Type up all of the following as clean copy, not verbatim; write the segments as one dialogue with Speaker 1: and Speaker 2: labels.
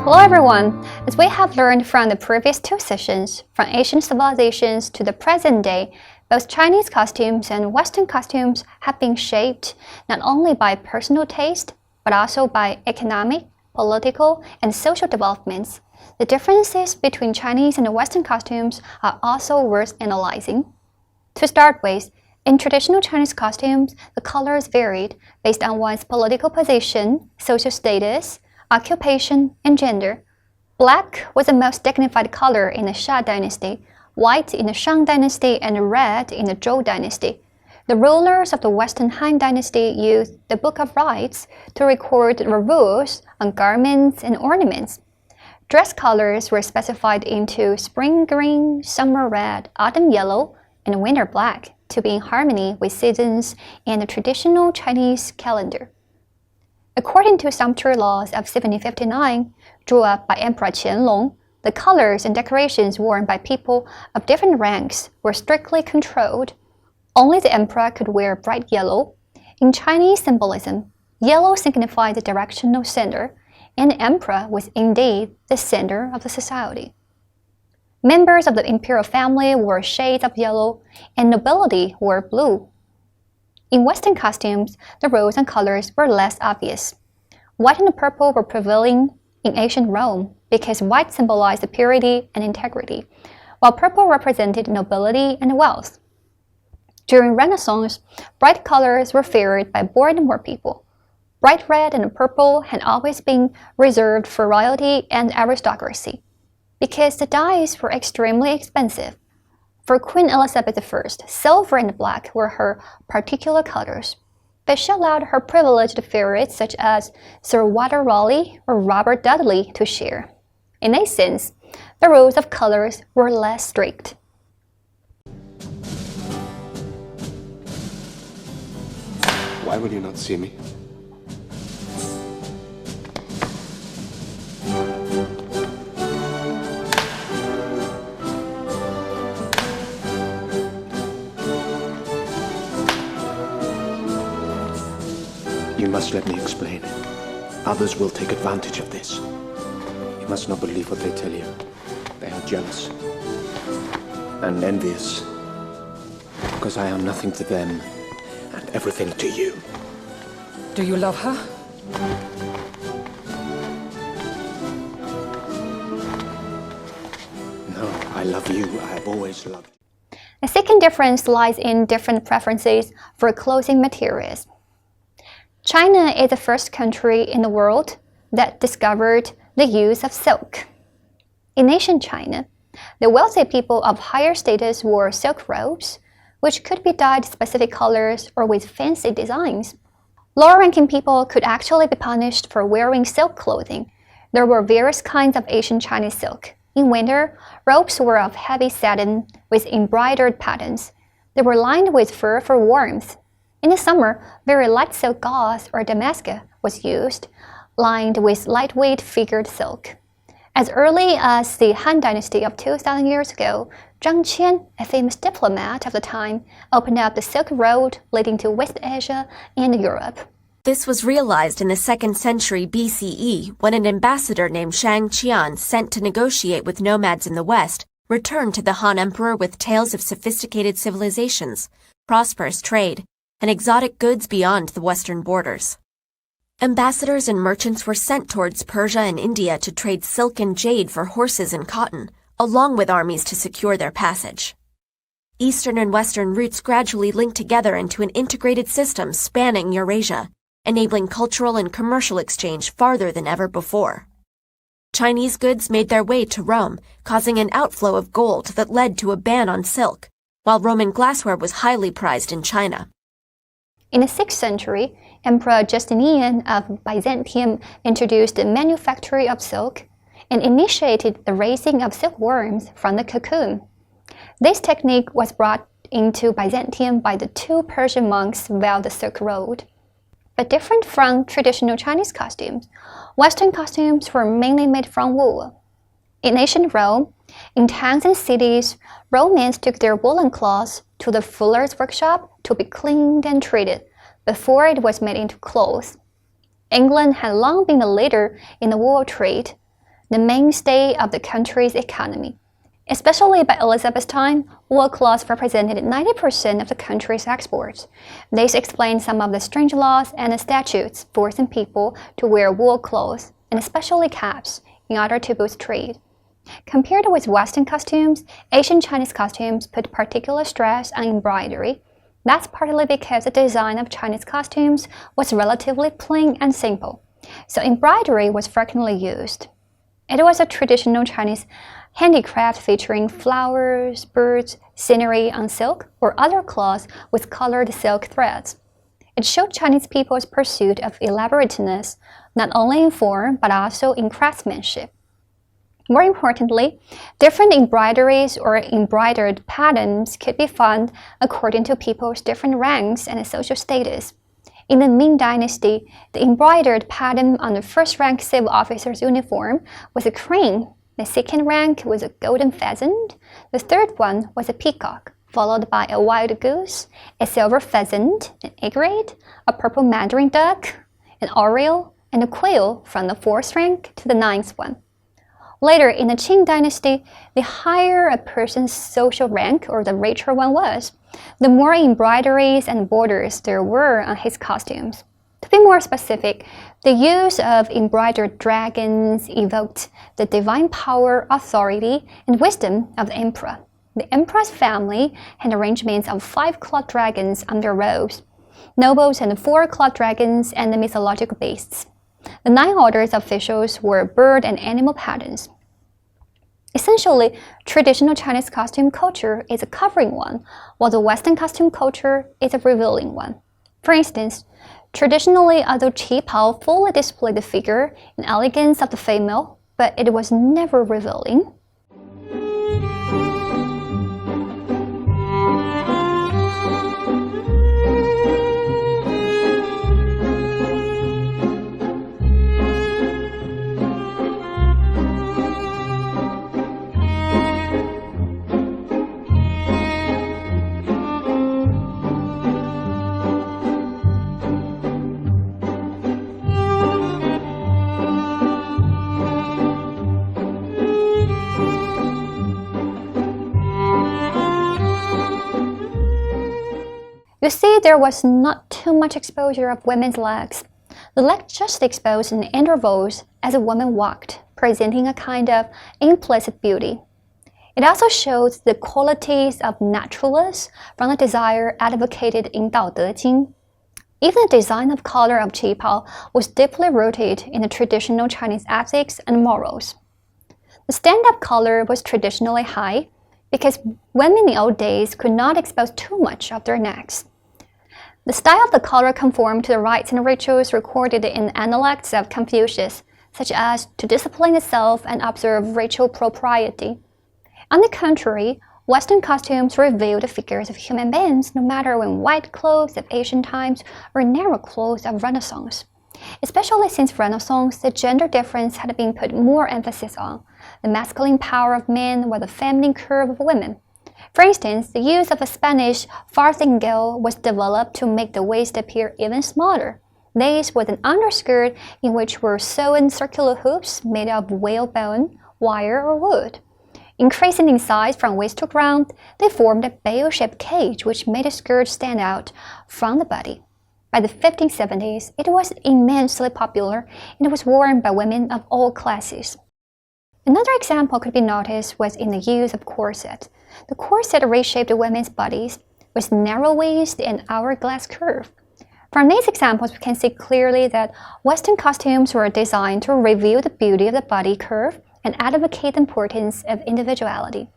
Speaker 1: Hello everyone! As we have learned from the previous two sessions, from ancient civilizations to the present day, both Chinese costumes and Western costumes have been shaped not only by personal taste, but also by economic, political, and social developments. The differences between Chinese and Western costumes are also worth analyzing. To start with, in traditional Chinese costumes, the colors varied based on one's political position, social status, occupation, and gender. Black was the most dignified color in the Xia dynasty, white in the Shang dynasty, and red in the Zhou dynasty. The rulers of the Western Han dynasty used the Book of Rites to record the rules on garments and ornaments. Dress colors were specified into spring green, summer red, autumn yellow, and winter black to be in harmony with seasons and the traditional Chinese calendar. According to sumptuary laws of 1759, drawn up by Emperor Qianlong, the colors and decorations worn by people of different ranks were strictly controlled. Only the emperor could wear bright yellow. In Chinese symbolism, yellow signified the directional center, and the emperor was indeed the center of the society. Members of the imperial family wore shades of yellow, and nobility wore blue. In Western costumes, the roles and colors were less obvious. White and purple were prevailing in ancient Rome because white symbolized purity and integrity, while purple represented nobility and wealth. During Renaissance, bright colors were favored by born-and-more people. Bright red and purple had always been reserved for royalty and aristocracy, because the dyes were extremely expensive. For Queen Elizabeth I, silver and black were her particular colors, but she allowed her privileged favorites such as Sir Walter Raleigh or Robert Dudley to share. In a sense, the rules of colors were less strict.
Speaker 2: Why will you not see me? You must let me explain. Others will take advantage of this. You must not believe what they tell you. They are jealous and envious, because I am nothing to them and everything to you.
Speaker 3: Do you love her?
Speaker 2: No, I love you. I have always loved you.
Speaker 1: The second difference lies in different preferences for clothing materials. China is the first country in the world that discovered the use of silk. In ancient China, the wealthy people of higher status wore silk robes, which could be dyed specific colors or with fancy designs. Lower-ranking people could actually be punished for wearing silk clothing. There were various kinds of ancient Chinese silk. In winter, robes were of heavy satin with embroidered patterns. They were lined with fur for warmth. In the summer, very light silk gauze or damask was used, lined with lightweight figured silk. As early as the Han Dynasty of 2,000 years ago, Zhang Qian, a famous diplomat of the time, opened up the Silk Road leading to West Asia and Europe.
Speaker 4: This was realized in the 2nd century BCE when an ambassador named Shang Qian, sent to negotiate with nomads in the West, returned to the Han Emperor with tales of sophisticated civilizations, prosperous trade, and exotic goods beyond the western borders. Ambassadors and merchants were sent towards Persia and India to trade silk and jade for horses and cotton, along with armies to secure their passage. Eastern and Western routes gradually linked together into an integrated system spanning Eurasia, enabling cultural and commercial exchange farther than ever before. Chinese goods made their way to Rome, causing an outflow of gold that led to a ban on silk, while Roman glassware was highly prized in China.
Speaker 1: In the 6th century, Emperor Justinian of Byzantium introduced the manufacture of silk and initiated the raising of silkworms from the cocoon. This technique was brought into Byzantium by the 2 Persian monks via the Silk Road. But different from traditional Chinese costumes, Western costumes were mainly made from wool. In ancient Rome, in towns and cities, Romans took their woolen cloths to the fuller's workshop to be cleaned and treated before it was made into clothes. England had long been a leader in the wool trade. the mainstay of the country's economy. Especially by Elizabeth's time, wool cloths represented 90% of the country's exports. This explains some of the strange laws and statutes forcing people to wear wool clothes, and especially caps, in order to boost trade. Compared with Western costumes, Asian Chinese costumes put particular stress on embroidery. That's partly because the design of Chinese costumes was relatively plain and simple, so embroidery was frequently used. It was a traditional Chinese handicraft featuring flowers, birds, scenery on silk or other cloths with colored silk threads. It showed Chinese people's pursuit of elaborateness, not only in form but also in craftsmanship. More importantly, different embroideries or embroidered patterns could be found according to people's different ranks and social status. In the Ming Dynasty, the embroidered pattern on the first-rank civil officer's uniform was a crane. The second rank was a golden pheasant. The third one was a peacock, followed by a wild goose, a silver pheasant, an egret, a purple mandarin duck, an oriole, and a quail from the fourth rank to the ninth one. Later, in the Qing Dynasty, the higher a person's social rank or the richer one was, the more embroideries and borders there were on his costumes. To be more specific, the use of embroidered dragons evoked the divine power, authority, and wisdom of the emperor. The emperor's family had arrangements of 5-clawed dragons on their robes, nobles and 4-clawed dragons, and the mythological beasts. The 9 orders of officials were bird and animal patterns. Essentially, traditional Chinese costume culture is a covering one, while the Western costume culture is a revealing one. For instance, traditionally, although qipao fully displayed the figure and elegance of the female, but it was never revealing. You see, there was not too much exposure of women's legs. The legs just exposed in intervals as a woman walked, presenting a kind of implicit beauty. It also shows the qualities of naturalness from the desire advocated in Dao De Jing. Even the design of collar of qipao was deeply rooted in the traditional Chinese ethics and morals. The stand-up collar was traditionally high because women in old days could not expose too much of their necks. The style of the collar conformed to the rites and rituals recorded in Analects of Confucius, such as to discipline itself and observe ritual propriety. On the contrary, Western costumes reveal the figures of human beings, no matter in white clothes of ancient times or narrow clothes of Renaissance. Especially since Renaissance, the gender difference had been put more emphasis on, the masculine power of men while the feminine curve of women. For instance, the use of a Spanish farthingale was developed to make the waist appear even smaller. This was an underskirt in which were sewn circular hoops made of whalebone, wire, or wood. Increasing in size from waist to ground, they formed a bale-shaped cage which made the skirt stand out from the body. By the 1570s, it was immensely popular and it was worn by women of all classes. Another example could be noticed was in the use of corset. The corset reshaped women's bodies with narrow waist and hourglass curve. From these examples, we can see clearly that Western costumes were designed to reveal the beauty of the body curve and advocate the importance of individuality.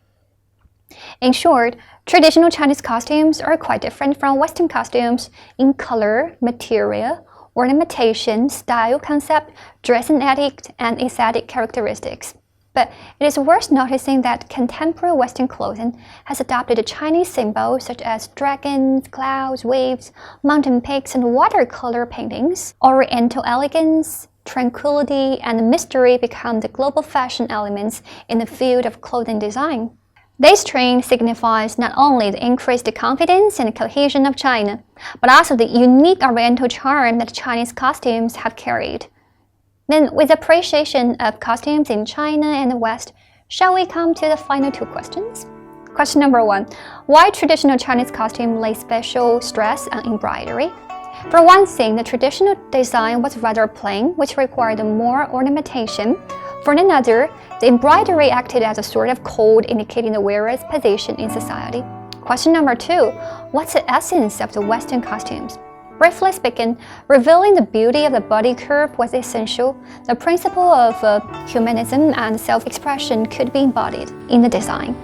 Speaker 1: In short, traditional Chinese costumes are quite different from Western costumes in color, material, ornamentation, style concept, dressing etiquette, and aesthetic characteristics. But it is worth noticing that contemporary Western clothing has adopted Chinese symbols such as dragons, clouds, waves, mountain peaks, and watercolor paintings. Oriental elegance, tranquility, and mystery become the global fashion elements in the field of clothing design. This trend signifies not only the increased confidence and cohesion of China, but also the unique Oriental charm that Chinese costumes have carried. Then, with appreciation of costumes in China and the West, shall we come to the final two questions? Question number 1. Why traditional Chinese costume lay special stress on embroidery? For one thing, the traditional design was rather plain, which required more ornamentation. For another, the embroidery acted as a sort of code indicating the wearer's position in society. Question number 2. What's the essence of the Western costumes? Briefly speaking, revealing the beauty of the body curve was essential. The principle of humanism and self-expression could be embodied in the design.